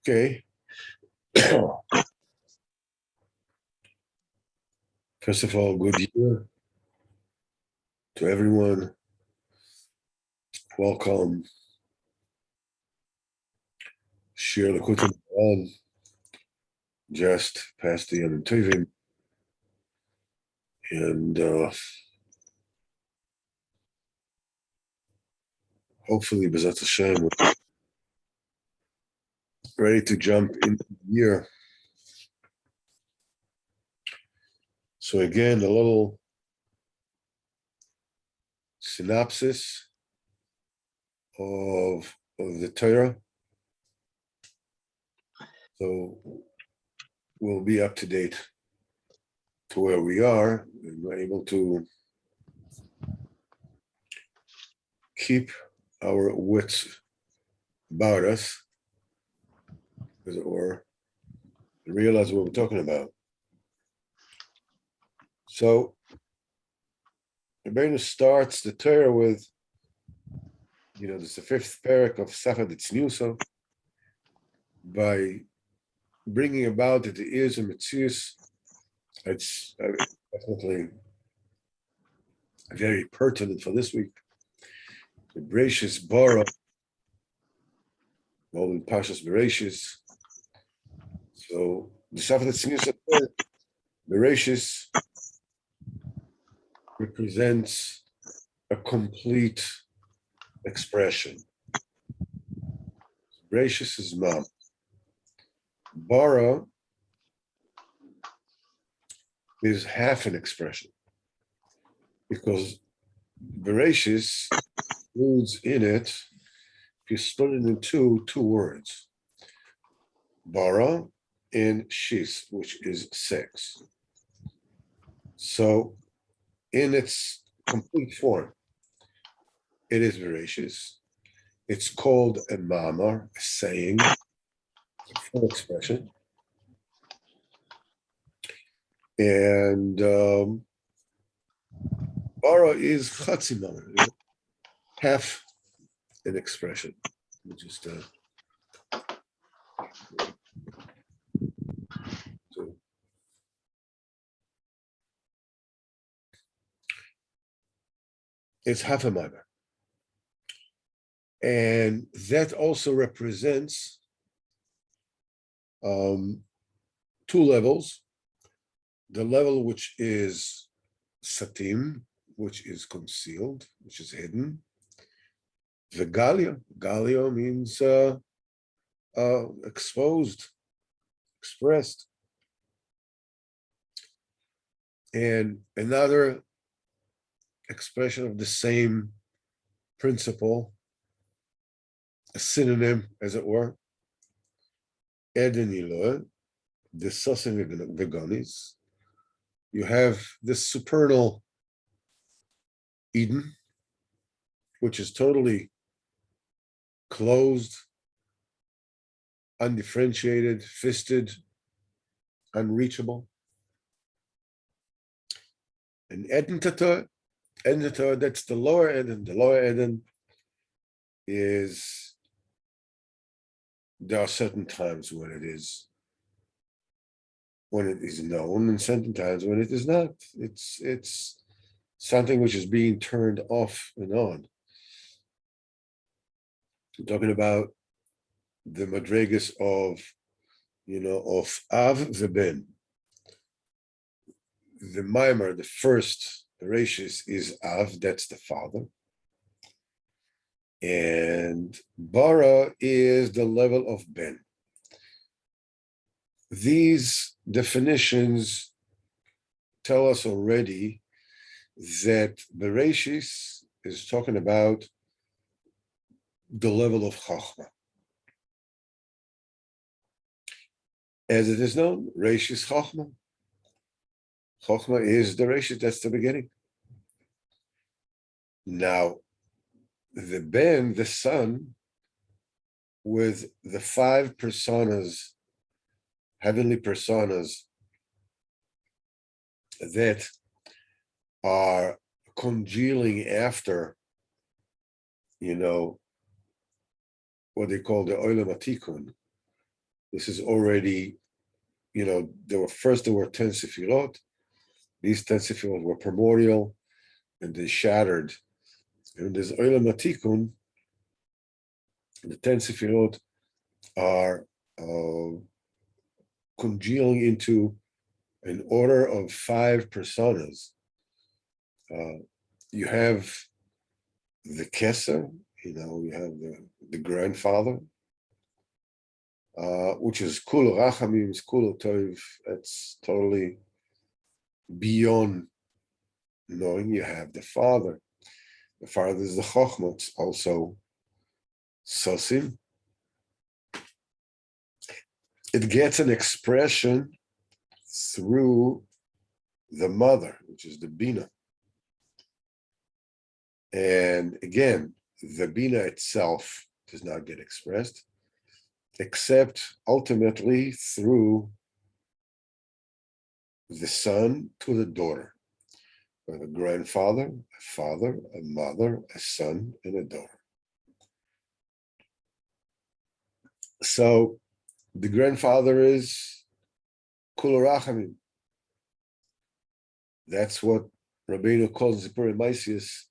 Okay. First of all, good year to everyone. Welcome. Share Likutey Moharan. Just past the Yom Tovim. And hopefully, B'ezras Hashem, we're ready to jump into the year. So again, a little synopsis of the Torah. So we'll be up to date to where we are, and we're able to keep our wits about us, as it were, and realize what we're talking about. So Rabbeinu starts the Torah with, this is the fifth parak of Sachar Tzniuso, by bringing about that there is a Metzius. It's definitely very pertinent for this week. The Breeshis Bara, well, in Parshas Breeshis. So the Sachar Tzniuso, Breeshis represents a complete expression. Breeshis is mom. Bara is half an expression, because Breeshis includes in it, if you split it in two words, bara and shis, which is sex. So in its complete form, it is Breeshis. It's called a mamar, a saying, a full expression. And bara is chatzi mamar, half an expression. Let me just so it's half a mamar. And that also represents two levels. The level which is satim, which is concealed, which is hidden. The galio. Galio means exposed, expressed. And another expression of the same principle, a synonym, as it were, Eden Iloh, the Sosin Vegonis. You have this supernal Eden, which is totally closed, undifferentiated, fisted, unreachable. And Eden Tator, that's the lower Eden. The lower Eden is, there are certain times when it is known, and certain times when it is not. It's something which is being turned off and on. I'm talking about the madrigas of Av v'ben. The mimer, the first Breeshis, is Av, that's the father. And Bara is the level of Ben. These definitions tell us already that Breeshis is talking about the level of Chachma. As it is known, Breeshis Chachma. Chachma is the Breeshis, that's the beginning. Now, the Ben, the son, with the five personas, heavenly personas, that are congealing after, what they call the Olam HaTikun, This is already, there were 10 sefirot. These 10 sefirot were primordial, and they shattered. And there's Olam Atikun. The 10 sefirot are congealing into an order of 5 personas. You have the Keser, you have the grandfather, which is Kul Rachamim, Kul Tov. That's totally beyond knowing. You have the father. The father is the Chochmah, it's also Sosim. It gets an expression through the mother, which is the Bina. And again, the Bina itself does not get expressed, except ultimately through the son to the daughter, or the grandfather, a father, a mother, a son, and a daughter. So the grandfather is Kul Rachamim. That's what Rabbeinu calls Zipur Maisius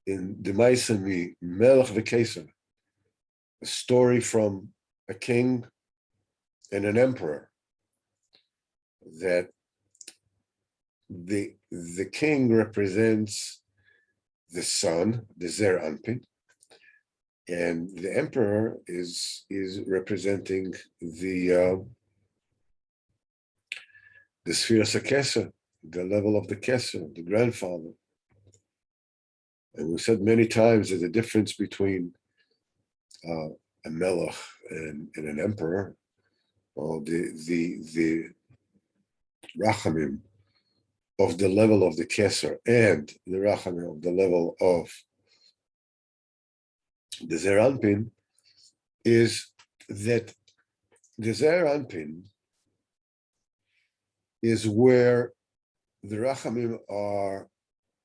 in the Maisami Melech v'Keser, a story from a king and an emperor, that the king represents the son, the Zer Anpin, and the emperor is representing the Sfiras HaKeser, the level of the Keser, the grandfather. And we said many times that the difference between a melech and an emperor, or the rachamim of the level of the Keser and the rachamim of the level of the Zer Anpin, is that the Zer Anpin is where the rachamim are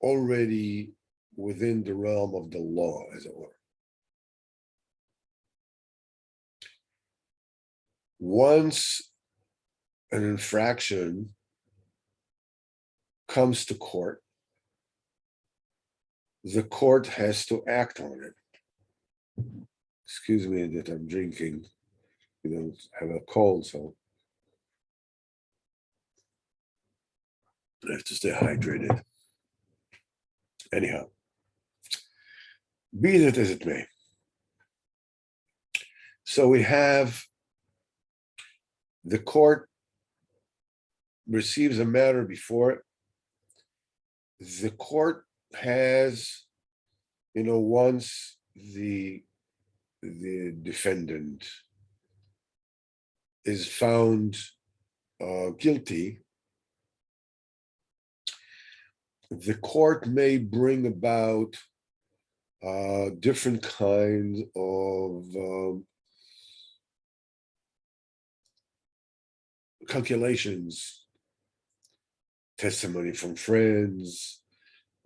already within the realm of the law, as it were. Once an infraction comes to court, the court has to act on it. Excuse me that I'm drinking, have a cold, so I have to stay hydrated. Anyhow, be that as it may. So we have the court receives a matter before it. The court has, once the defendant is found guilty, the court may bring about different kinds of calculations, testimony from friends,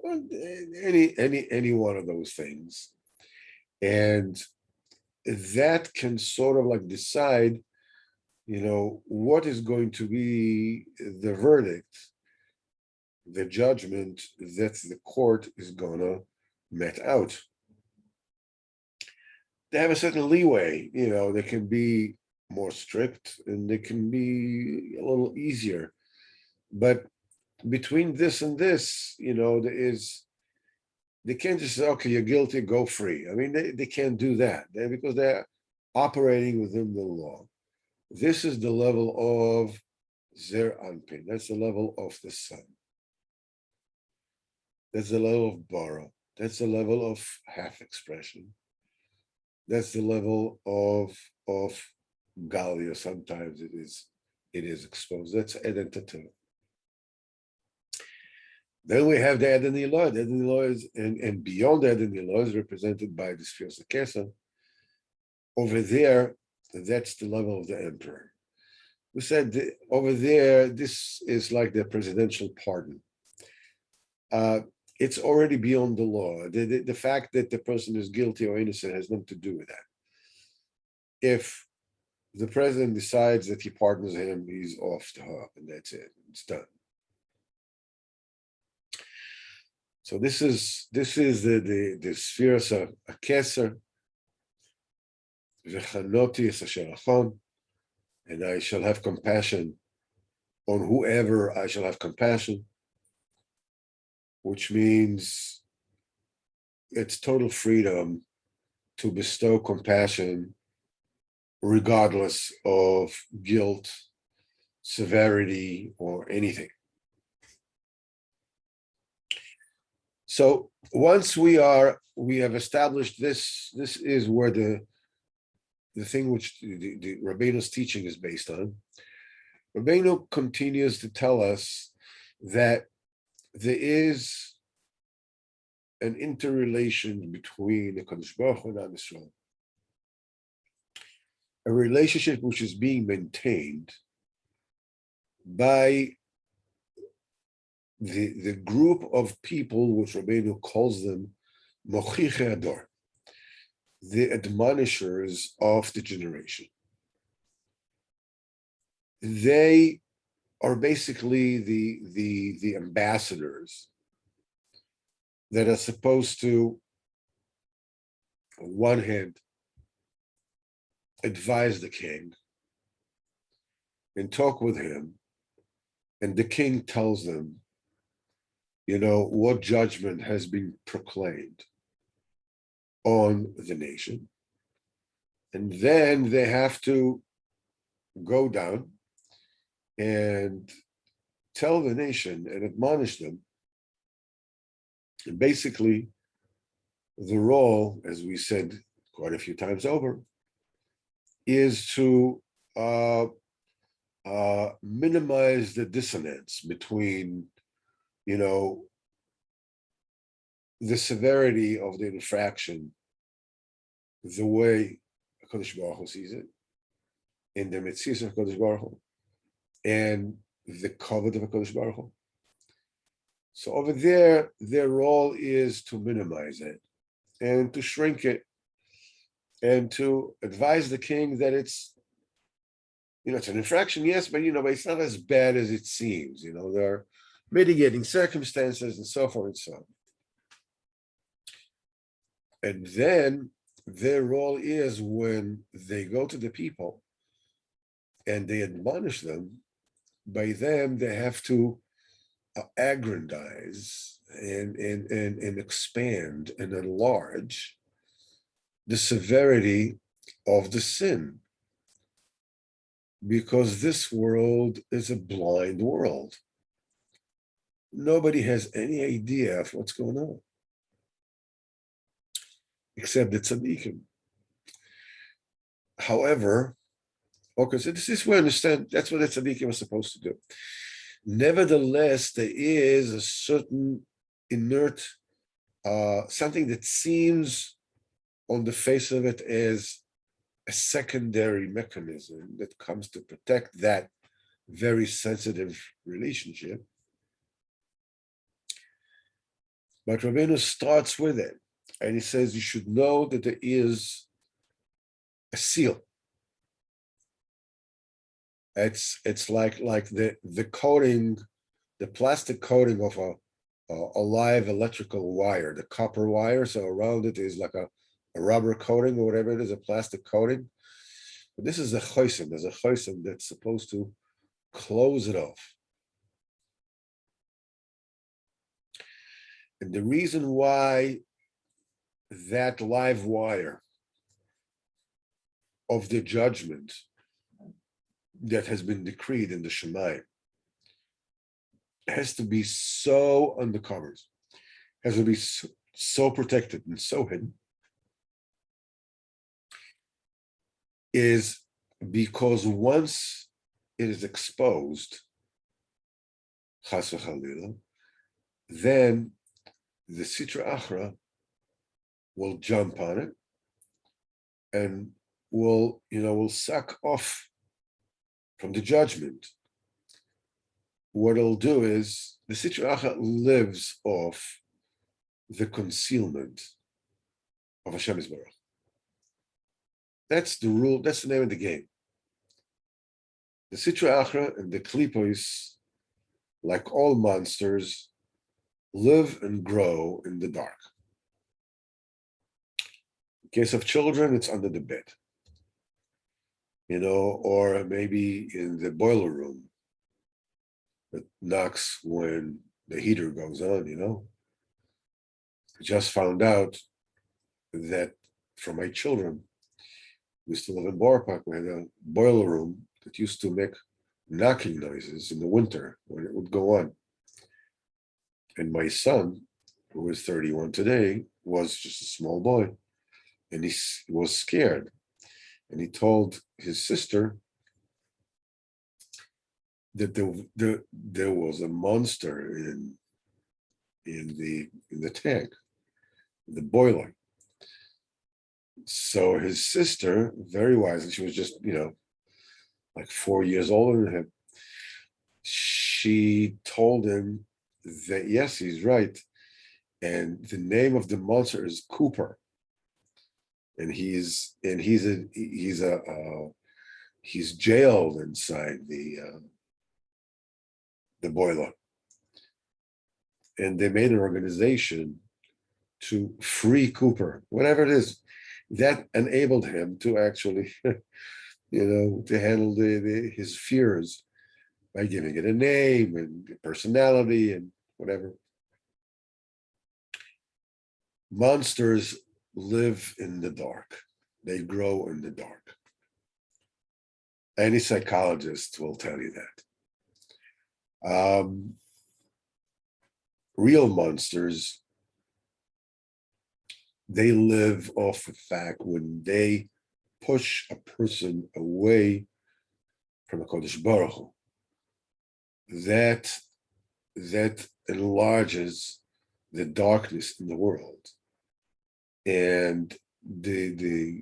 any one of those things, and that can sort of like decide, what is going to be the verdict, the judgment that the court is gonna met out. They have a certain leeway, they can be more strict and they can be a little easier. But between this and this, they can't just say, okay, you're guilty, go free. I mean, they can't do that because they're operating within the law. This is the level of Zer Anpin. That's the level of the son. That's the level of Bara. That's the level of half expression. That's the level of Galia. Sometimes it is exposed. That's identity. Then we have the Eden Eloah. The Eden Eloah is, and beyond the Eden Eloah is represented by the Sfiras HaKeser. Over there, that's the level of the emperor. We said over there, this is like the presidential pardon. It's already beyond the law. The fact that the person is guilty or innocent has nothing to do with that. If the president decides that he pardons him, he's off the hook, and that's it. It's done. So this is the spheres of a keser, v'chanoti es asher achon, and I shall have compassion on whoever I shall have compassion, which means it's total freedom to bestow compassion regardless of guilt, severity, or anything. So once we have established this is where the thing which the Rabbeinu's teaching is based on. Rabbeinu continues to tell us that there is an interrelation between the Kadosh Baruch Hu and Am Yisrael, a relationship which is being maintained by the group of people which Rabbeinu calls them Mochichei Ador, the admonishers of the generation. They are basically the ambassadors that are supposed to, on one hand, advise the king and talk with him, and the king tells them, what judgment has been proclaimed on the nation. And then they have to go down and tell the nation and admonish them. And basically, the role, as we said quite a few times over, is to minimize the dissonance between, the severity of the infraction, the way HaKadosh Baruch Hu sees it, in the mitzvahs of HaKadosh Baruch Hu, and the covet of HaKadosh Baruch Hu. So over there, their role is to minimize it and to shrink it and to advise the king that it's an infraction, yes, but but it's not as bad as it seems. There are mitigating circumstances and so forth and so on. And then their role is, when they go to the people and they admonish them, by them they have to aggrandize and expand and enlarge the severity of the sin, because this world is a blind world. Nobody has any idea of what's going on, except the tzaddikim. However, okay, so this is where I understand that's what the tzaddikim are supposed to do. Nevertheless, there is a certain inert, something that seems on the face of it as a secondary mechanism that comes to protect that very sensitive relationship. But Rabbeinu starts with it, and he says you should know that there is a seal. It's like the coating, the plastic coating of a live electrical wire, the copper wire. So around it is like a rubber coating or whatever it is, a plastic coating. But this is a chosem. There's a chosem that's supposed to close it off. And the reason why that live wire of the judgment that has been decreed in the Shemayim has to be so under covers, has to be so protected and so hidden, is because once it is exposed, chas v'chalila, then the Sitra Achra will jump on it and will suck off from the judgment. What it'll do is the Sitra Achra lives off the concealment of Hashem Yisborach. That's the rule, that's the name of the game. The Sitra Achra and the Klipos, like all monsters, live and grow in the dark. In case of children, it's under the bed, or maybe in the boiler room that knocks when the heater goes on. I just found out that for my children, we still live in Borough Park, we had a boiler room that used to make knocking noises in the winter when it would go on. And my son, who is 31 today, was just a small boy, and he was scared. And he told his sister that there was a monster in the tank, the boiler. So his sister, very wise, and she was just, like 4 years older than him, she told him that yes, he's right. And the name of the monster is Cooper. And he's jailed inside the boiler. And they made an organization to free Cooper, whatever it is. That enabled him to actually, to handle his fears by giving it a name and personality and whatever. Monsters live in the dark. They grow in the dark. Any psychologist will tell you that. Real monsters, they live off the fact when they push a person away from a Kodesh Baruch Hu. That enlarges the darkness in the world, and the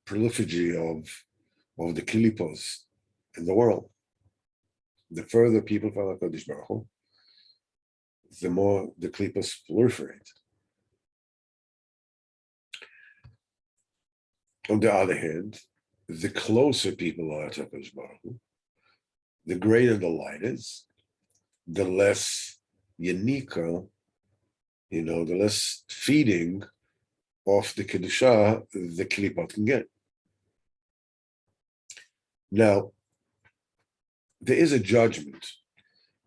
prolifergy of the klipos in the world. The further people from HaKadosh Baruch Hu, the more the klipos proliferate. On the other hand, the closer people are to HaKadosh Baruch Hu, the greater the light is, the less yanika, the less feeding of the kedusha the klipot can get. Now, there is a judgment.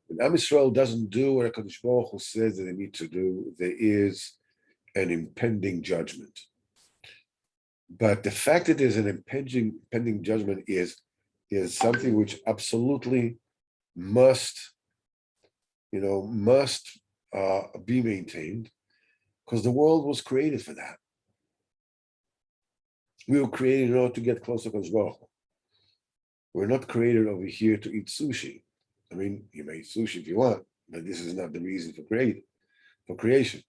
When Am Yisrael doesn't do what HaKadosh Baruch Hu says that they need to do, there is an impending judgment. But the fact that there's an impending judgment is something which absolutely must be maintained, because the world was created for that. We were created in order to get closer to HaKadosh. We're not created over here to eat sushi. I mean, you may eat sushi if you want, but this is not the reason for creation.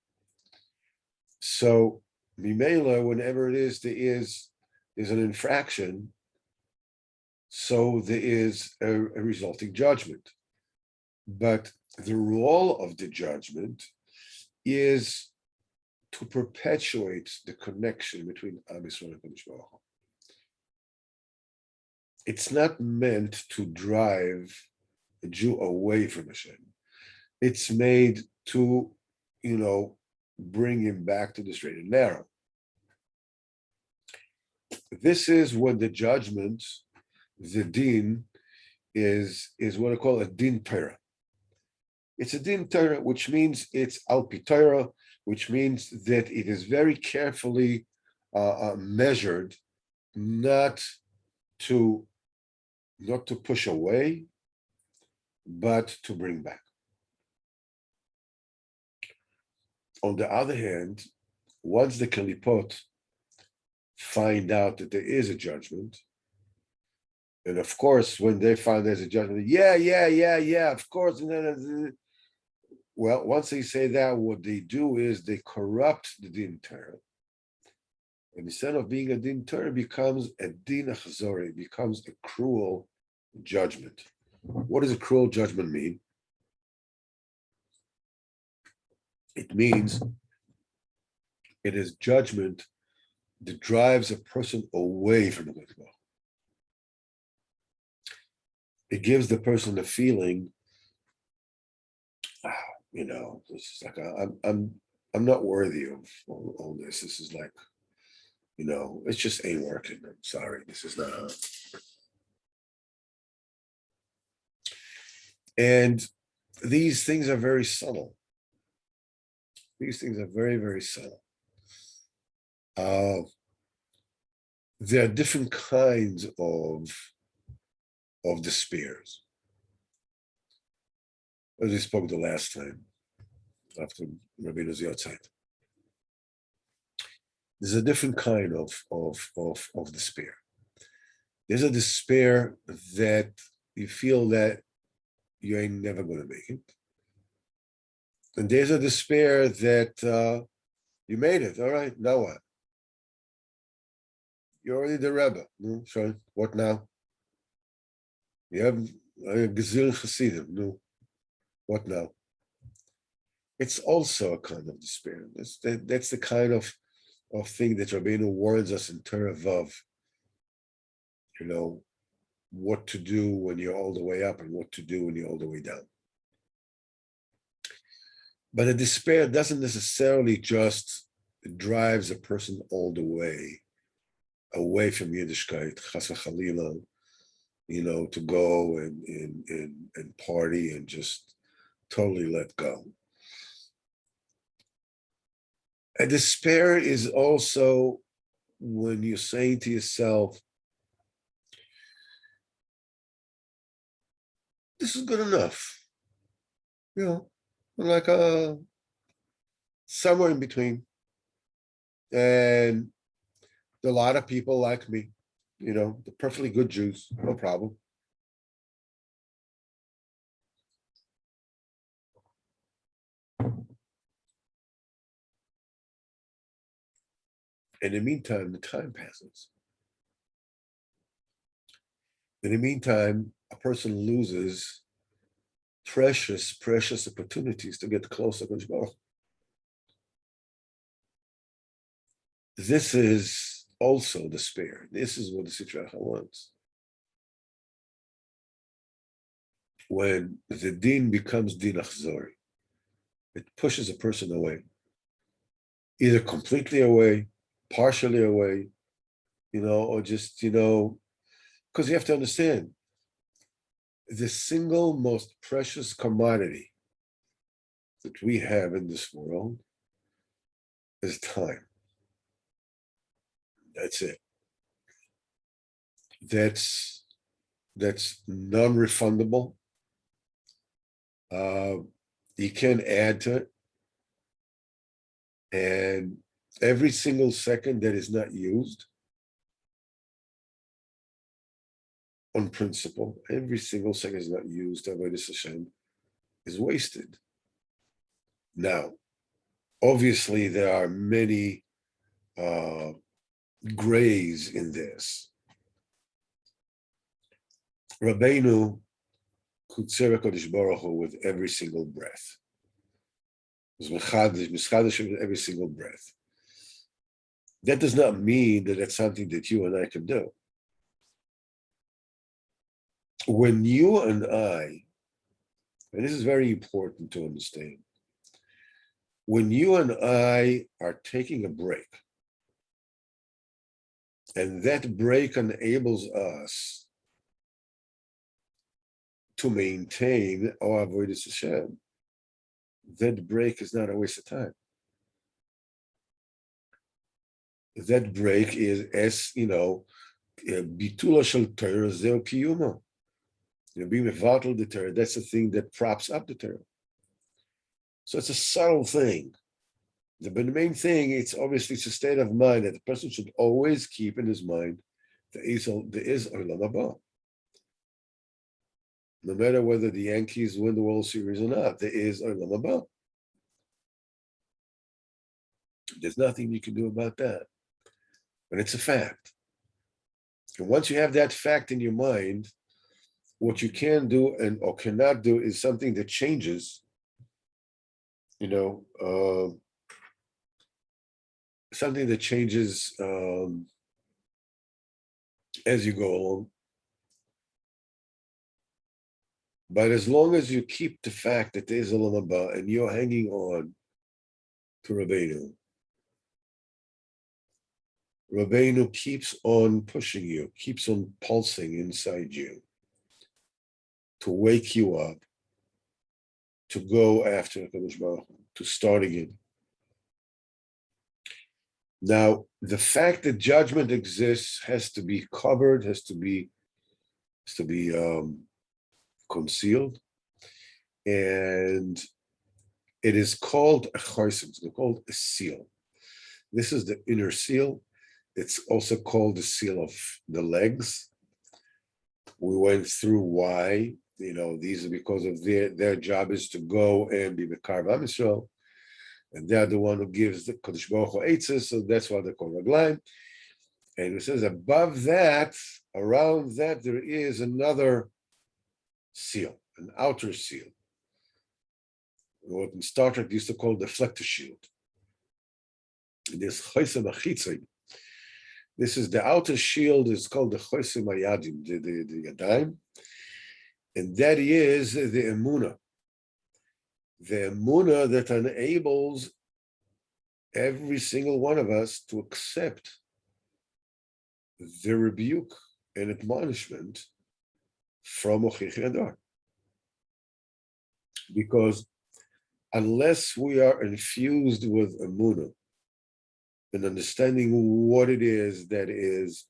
So, Mimela, whenever it is, there's an infraction, so there is a resulting judgment. But the role of the judgment is to perpetuate the connection between Am Yisrael and Kodesh Baruch Hu. It's not meant to drive a Jew away from Hashem. It's made to, bring him back to the straight and narrow. This is what the judgment, the din, is what I call a din Torah. It's a din Torah, which means it's al pi Torah, which means that it is very carefully measured, not to push away, but to bring back. On the other hand, once the Kalipot find out that there is a judgment, and of course, when they find there's a judgment, of course. Well, once they say that, what they do is they corrupt the din Torah. And instead of being a din Torah, it becomes a din achzori, it becomes a cruel judgment. What does a cruel judgment mean? It means it is judgment that drives a person away from the Likutey Moharan. it gives the person a feeling, this is like I'm not worthy of all this. This is like, it just ain't working. I'm sorry. This is not. And these things are very subtle. These things are very, very subtle. There are different kinds of despairs. As we spoke the last time after Rabbeinu Yotzeit. There's a different kind of despair. There's a despair that you feel that you ain't never going to make it. And there's a despair that you made it. All right, now what? You're already the Rebbe. No, so what now? You have Gezil Hasidim. No, what now? It's also a kind of despair. That's the kind of thing that Rabbeinu warns us in Torah Vav. What to do when you're all the way up and what to do when you're all the way down. But a despair doesn't necessarily just drives a person all the way away from Yiddishkeit, chas v'chalila, to go and party and just totally let go. A despair is also when you're saying to yourself, this is good enough. Like somewhere in between. And there are a lot of people like me, they're perfectly good Jews, no problem. In the meantime, the time passes. In the meantime, a person loses precious, precious opportunities to get closer to God. This is also despair. This is what the Sitra Achra wants. When the din becomes din achzori, it pushes a person away, either completely away, partially away, or just, because you have to understand, the single most precious commodity that we have in this world is time. That's it. That's non-refundable. You can't add to it. And every single second that is not used on principle, every single second is not used, Avodas Hashem, is wasted. Now, obviously, there are many grays in this. Rabbeinu Kutzera Kodesh Baruch Hu with every single breath. Mischadish with every single breath. That does not mean that that's something that you and I can do. When you and I, and this is very important to understand, when you and I are taking a break, and that break enables us to maintain our avodas Hashem, that break is not a waste of time. That break is, as bitula shel Torah zeu kiyuma. Being mevatel the Torah, that's the thing that props up the Torah. So it's a subtle thing. But the main thing, it's obviously it's a state of mind that the person should always keep in his mind. There is Olam Haba. No matter whether the Yankees win the World Series or not, there is Olam Haba. There's nothing you can do about that. But it's a fact. And once you have that fact in your mind, what you can do or cannot do is something that changes, something that changes as you go along. But as long as you keep the fact that there's a Olam Haba and you're hanging on to Rabbeinu keeps on pushing you, keeps on pulsing inside you to wake you up, to go after HaKadosh Baruch Hu, to start again. Now, the fact that judgment exists has to be covered, has to be concealed, and it is called a chaysim. It's called a seal. This is the inner seal. It's also called the seal of the legs. We went through why. These are because of their job is to go and be Mekar Am Yisrael, and they're the one who gives the Kodesh Baruch Hu Eitzes, so that's why they're called Raglaim. And it says above that, around that, there is another seal, an outer seal. What in Star Trek used to call deflector shield. This Chosem Achitzim. This is the outer shield, is called the Chosem Hayadim, the Yadayim. And that is the Emunah. The Emunah that enables every single one of us to accept the rebuke and admonishment from Ochichi Adar. Because unless we are infused with Emunah and understanding what it is that is,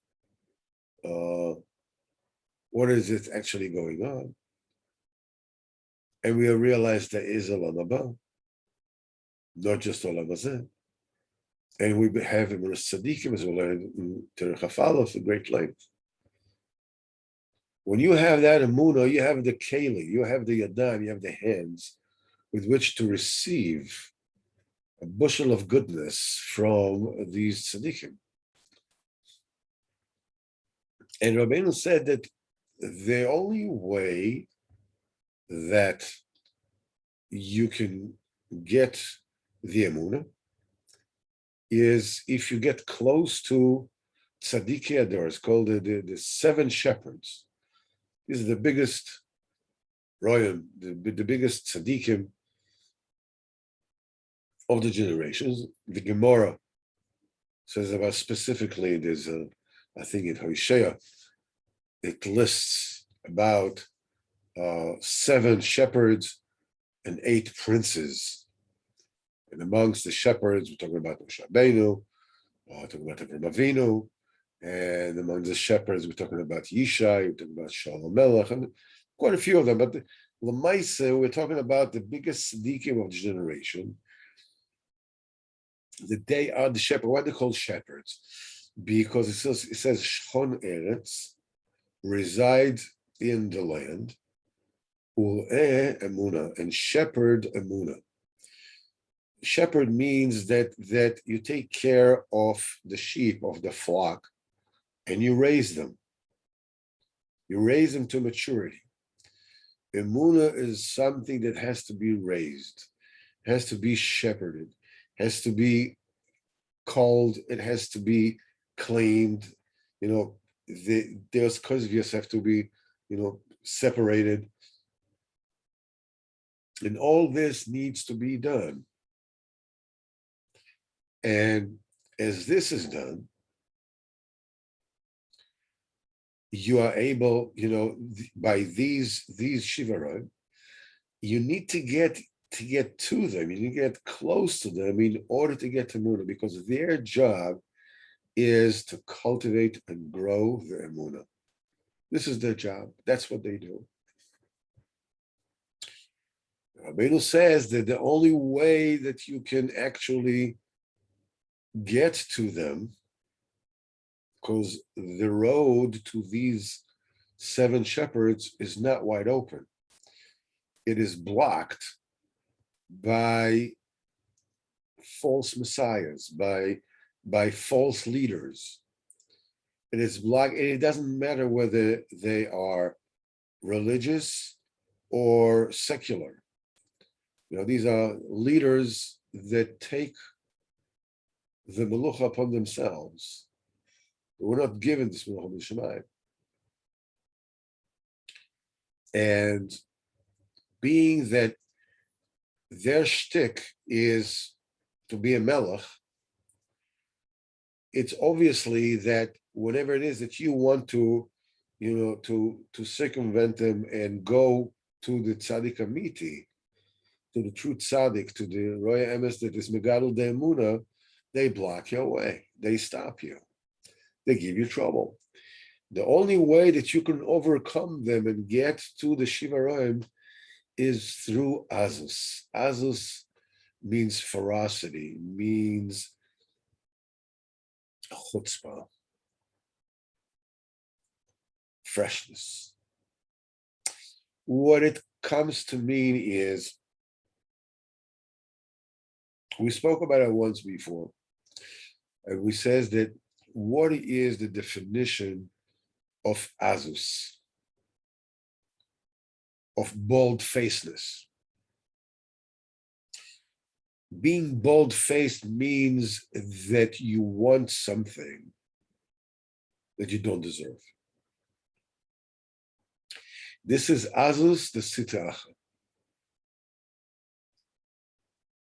what is it actually going on, and we realize there is a Olam Haba, not just Olam Hazeh, and we have him in a tzaddikim, as we learned in Terech HaFalov, the great length. When you have that emunah, you have the keli, you have the yadam, you have the hands with which to receive a bushel of goodness from these tzaddikim. And Rabbeinu said that the only way that you can get the emunah is if you get close to Tzaddikei Adar. It's called the seven shepherds. These are the biggest royal, the biggest tzaddikim of the generations. The Gemara says about specifically, there's I think in Hosea, it lists about 7 shepherds and 8 princes. And amongst the shepherds, we're talking about Moshe Rabbeinu, talking about Avraham Avinu, and among the shepherds, we're talking about Yishai, we're talking about Shalom Melech, and quite a few of them. But L'maaseh, we're talking about the biggest tzaddikim of the generation. That they are the shepherds. Why are they called shepherds? Because it says Shchon Eretz, reside in the land, Ul'eh Emunah, and shepherd Emunah. Shepherd means that you take care of the sheep, of the flock, and you raise them. You raise them to maturity. Emunah is something that has to be raised, has to be shepherded, has to be called, it has to be claimed. Those kozvias have to be, separated. And all this needs to be done. And as this is done, you are able, by these shivarim, you need to get to them, you need to get close to them in order to get to Emunah, because their job is to cultivate and grow the Emunah. This is their job. That's what they do. Rabbeinu says that the only way that you can actually get to them, because the road to these 7 shepherds is not wide open. It is blocked by false messiahs, by false leaders. It is blocked, and it doesn't matter whether they are religious or secular. These are leaders that take the melucha upon themselves. We're not given this melucha b'shamayim. And being that their shtick is to be a melech, it's obviously that whatever it is that you want to, to circumvent them and go to the tzaddik amiti, to the true tzaddik, to the roya emes that is megadol de emuna, they block your way. They stop you. They give you trouble. The only way that you can overcome them and get to the Shiva Roim is through azus. Azus means ferocity, means chutzpah, freshness. What it comes to mean is, we spoke about it once before, and we says that what is the definition of azus, of bold-facedness? Being bold-faced means that you want something that you don't deserve. This is azus the sitach.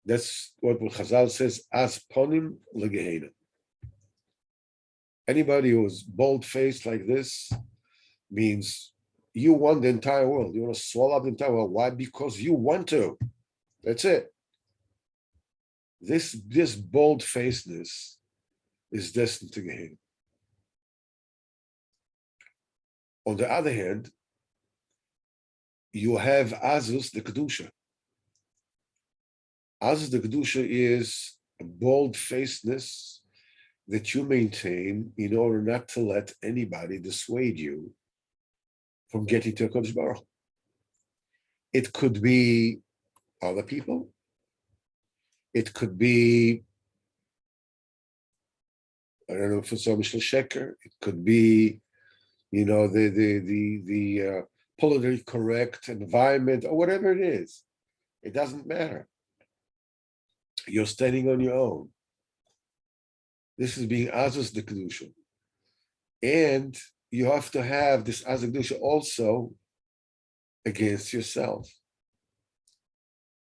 That's what Chazal says, as ponim legehenna. Anybody who's bold-faced like this means you want the entire world. You want to swallow up the entire world. Why? Because you want to. That's it. This bold-facedness is destined to Gehenna. On the other hand, you have azus the kedusha. Azus the kedusha is a bold-facedness that you maintain in order not to let anybody dissuade you from getting to HaKadosh Baruch Hu. It could be other people. It could be, I don't know, for some sheker. It could be, the politically correct environment or whatever it is. It doesn't matter. You're standing on your own. This is being azus the kedusha, and you have to have this azus kedusha also against yourself,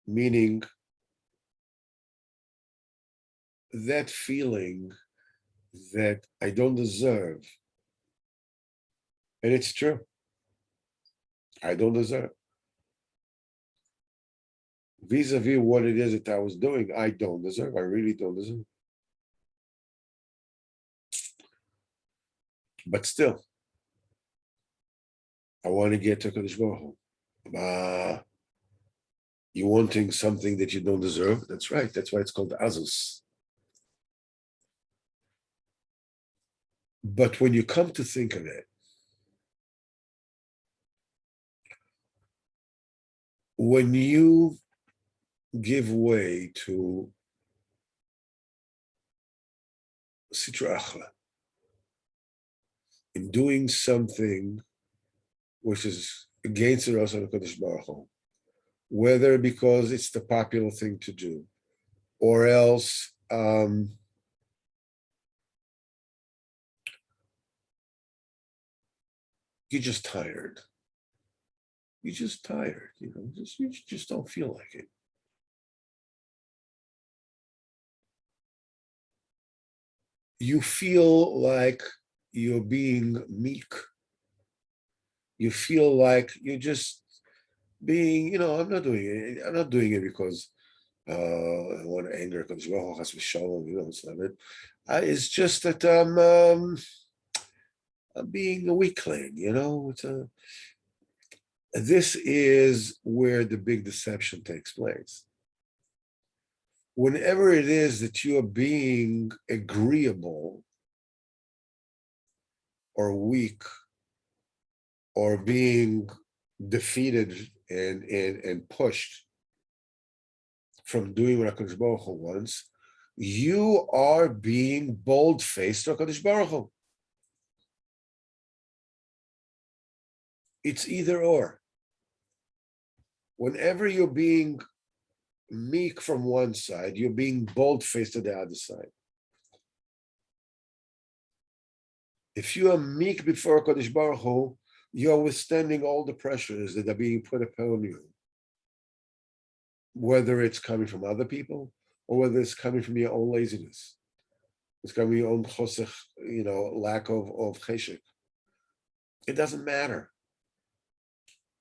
meaning that feeling that I don't deserve, and it's true. I don't deserve. Vis-a-vis what it is that I was doing, I don't deserve. I really don't deserve. But still, I want to get to Kadosh Baruch Hu. You wanting something that you don't deserve? That's right. That's why it's called azus. But when you come to think of it, when you give way to sitra achra, in doing something which is against the Rasul HaKadosh Baruch Hu, whether because it's the popular thing to do, or else you're just tired. You're just tired, you just don't feel like it. You feel like you're being meek. You feel like you're just being, I'm not doing it. I'm not doing it because I want to anger because it's not it. It's just that I'm being a weakling, this is where the big deception takes place. Whenever it is that you are being agreeable or weak or being defeated and pushed from doing what HaKadosh Baruch Hu wants, you are being bold-faced to HaKadosh Baruch Hu. It's either or. Whenever you're being meek from one side, you're being bold-faced to the other side. If you are meek before HaKadosh Baruch Hu, you are withstanding all the pressures that are being put upon you. whether it's coming from other people or whether it's coming from your own laziness. It's coming from your own chosech, lack of cheshek. It doesn't matter.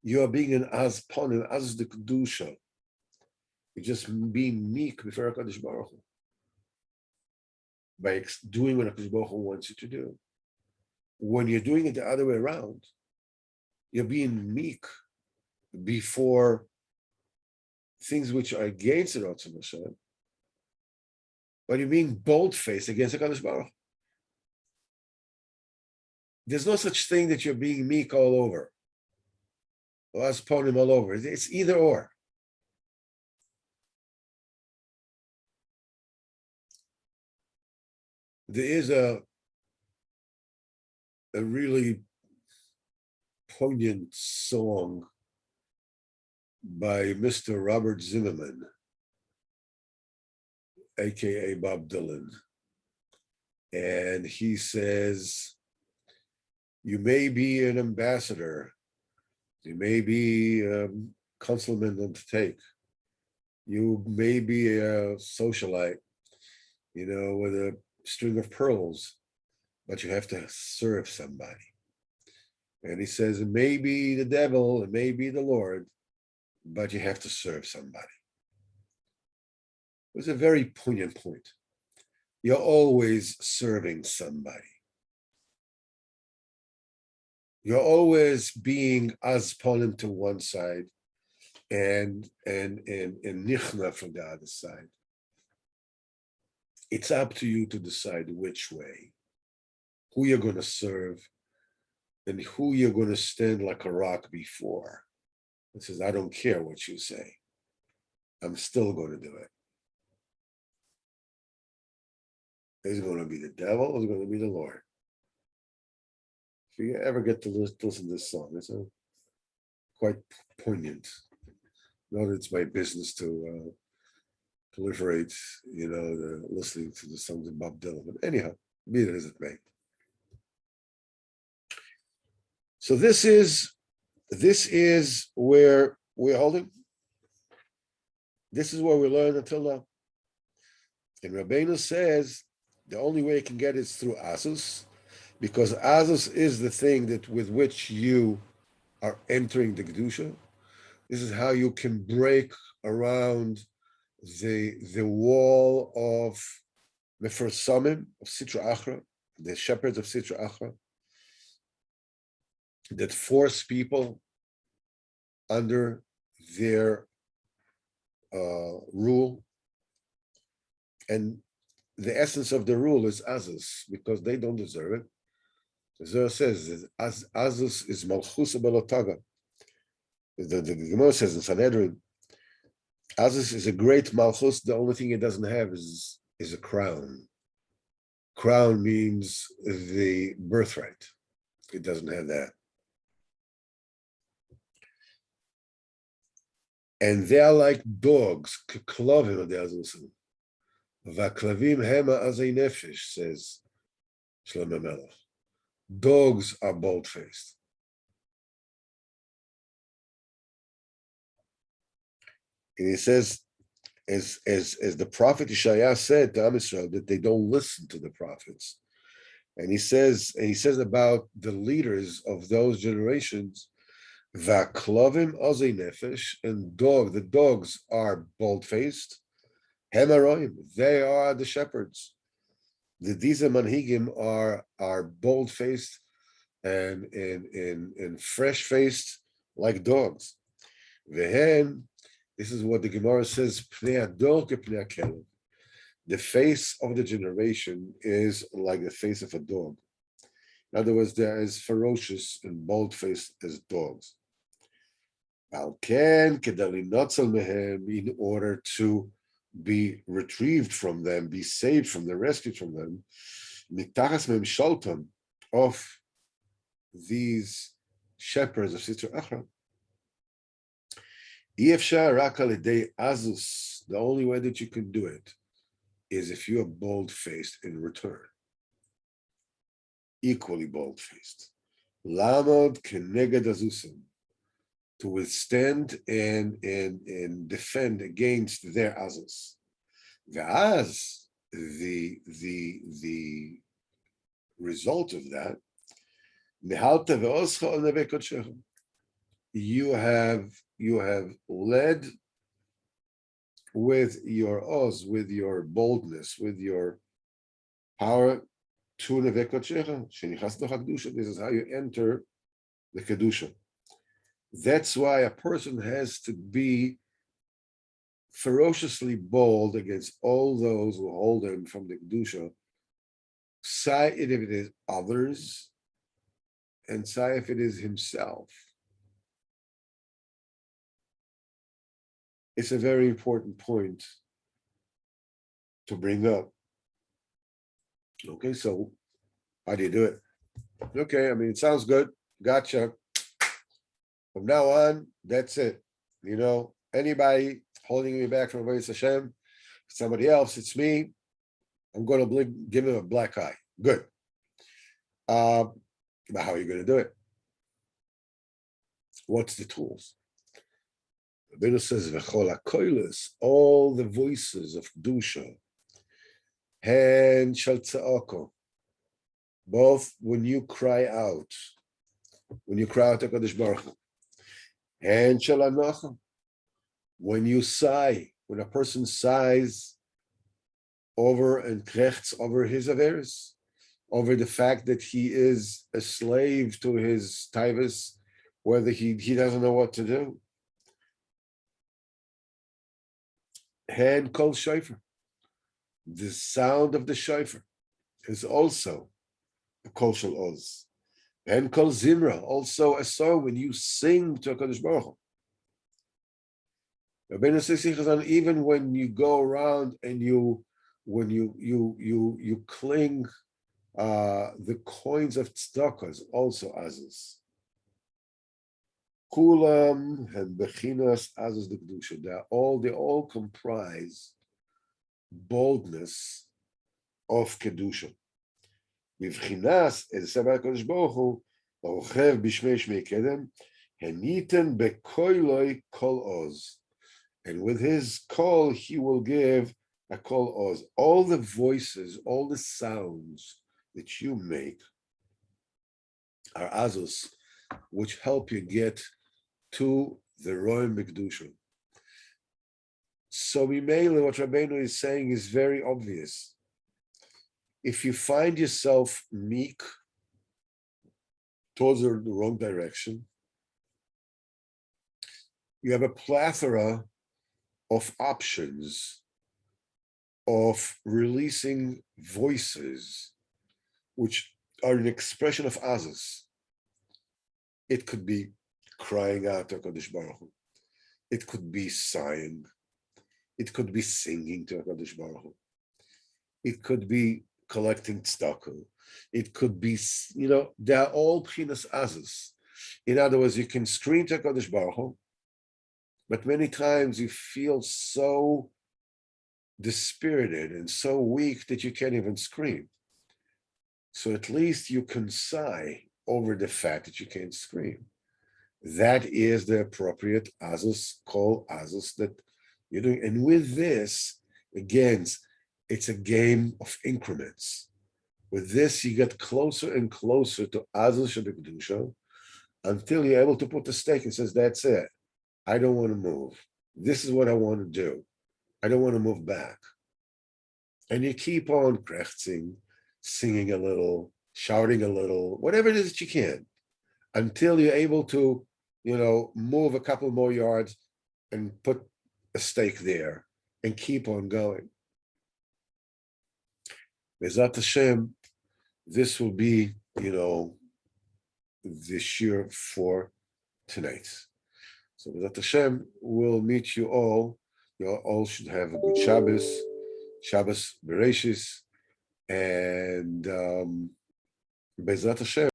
You are being an az ponim, az the kedusha. You're just being meek before HaKadosh Baruch Hu by doing what HaKadosh Baruch Hu wants you to do. When you're doing it the other way around, you're being meek before things which are against the Ratzon Hashem, but you're being bold-faced against HaKadosh Baruch Hu. There's no such thing that you're being meek all over, or as ponim all over. It's either or. There is a really poignant song by Mr. Robert Zimmerman, aka Bob Dylan. And he says, you may be an ambassador, you may be a consulman on the take, you may be a socialite, with a string of pearls, but you have to serve somebody. And he says, it may be the devil, it may be the Lord, but you have to serve somebody. It was a very poignant point. You're always serving somebody. You're always being as polim to one side and nichna from the other side. It's up to you to decide which way, who you're going to serve, and who you're going to stand like a rock before. It says, I don't care what you say. I'm still going to do it. Is it going to be the devil or is it going to be the Lord? If you ever get to listen to this song, it's quite poignant. Not that it's my business to proliferate, listening to the songs of Bob Dylan. But anyhow, be that as it may. So this is where we're holding. This is where we learned until now. And Rabbeinu says the only way you can get it is through Azus, because Azus is the thing that with which you are entering the Kedusha. This is how you can break around the wall of Mefarsamim, of Sitra Achra, the shepherds of Sitra Achra, that force people under their rule. And the essence of the rule is Azus, because they don't deserve it. The Zohar says Azus is Malchus Belotaga. The Gemara says in Sanhedrin, Azus is a great Malchus. The only thing it doesn't have is a crown. Crown means the birthright. It doesn't have that. And they are like dogs, klovim of the Azusim. V'aklavim hema azay nefesh, says Shlomo Melech. Dogs are bold-faced. And he says, as the prophet Yeshaya said to Am Yisrael, that they don't listen to the prophets. And he says about the leaders of those generations, V'aklovim azay nefesh, and the dogs are bold-faced. Hemaroim, they are the shepherds. The Diza Manhigim are bold-faced and fresh-faced like dogs. Vehen, this is what the Gemara says, Pnei Ador kePnei HaKelev. The face of the generation is like the face of a dog. In other words, they're as ferocious and bold-faced as dogs. Al ken kedali notzel mehem, in order to be retrieved from them, be saved from them, rescued from them, mitachas mem sholtam, of these shepherds of Sitra Achra. Yefshar rak al yedei azus, the only way that you can do it is if you are bold-faced in return, equally bold-faced. Lamod keneged azusim, to withstand and defend against their azos. As the result of that, you have led with your oz, with your boldness, with your power to nevekotchecha. This is how you enter the kedusha. That's why a person has to be ferociously bold against all those who hold him from the kedusha. Say it if it is others, and say if it is himself. It's a very important point to bring up. Okay, so how do you do it? Okay, I mean, it sounds good. Gotcha. From now on, that's it. You know, anybody holding me back from Avodas Hashem, somebody else, it's me. I'm going to give him a black eye. Good. But how are you going to do it? What's the tools? Rabbeinu says, "V'chol hakolos," all the voices of kedusha, and shel tza'oko, both when you cry out to HaKadosh Baruch Hu, and shel anocha, when you sigh, when a person sighs over and krechts over his averes, over the fact that he is a slave to his taivas, whether he doesn't know what to do. And kol shofar, the sound of the shofar is also a kol shel oz. And kol zimra, also a song when you sing to HaKadosh Baruch Hu. Rabbeinu says, even when you go around and you cling the coins of tzedakah is also azos. Kulam and bechinas azos the kedusha. They all comprise boldness of kedusha. B'chinas as Sabbath Kodesh Baruch Hu orchev b'shmei shmei kedem heniten bekoiloi kol oz, and with his call he will give a kol oz. All the voices, all the sounds that you make are azos, which help you get to the Roim B'Kedusha. So Mimele, what Rabbeinu is saying is very obvious. If you find yourself meek towards the wrong direction, you have a plethora of options of releasing voices which are an expression of azos. It could be crying out to HaKadosh Baruch Hu. It could be sighing. It could be singing to HaKadosh Baruch Hu. It could be collecting tzedakah. It could be, they're all pchinas azos. In other words, you can scream to HaKadosh Baruch Hu, but many times you feel so dispirited and so weak that you can't even scream. So at least you can sigh over the fact that you can't scream. That is the appropriate azos, kol azos that you're doing. And with this, again, it's a game of increments. With this, you get closer and closer to azos shebekdusha until you're able to put the stake and says, that's it. I don't want to move. This is what I want to do. I don't want to move back. And you keep on krechtzing, singing a little, shouting a little, whatever it is that you can, until you're able to, move a couple more yards and put a stake there and keep on going. Bezat Hashem, this will be, the year for tonight. So Bezat Hashem, we'll meet you all. You all should have a good Shabbos Breeshis, and Bezat Hashem.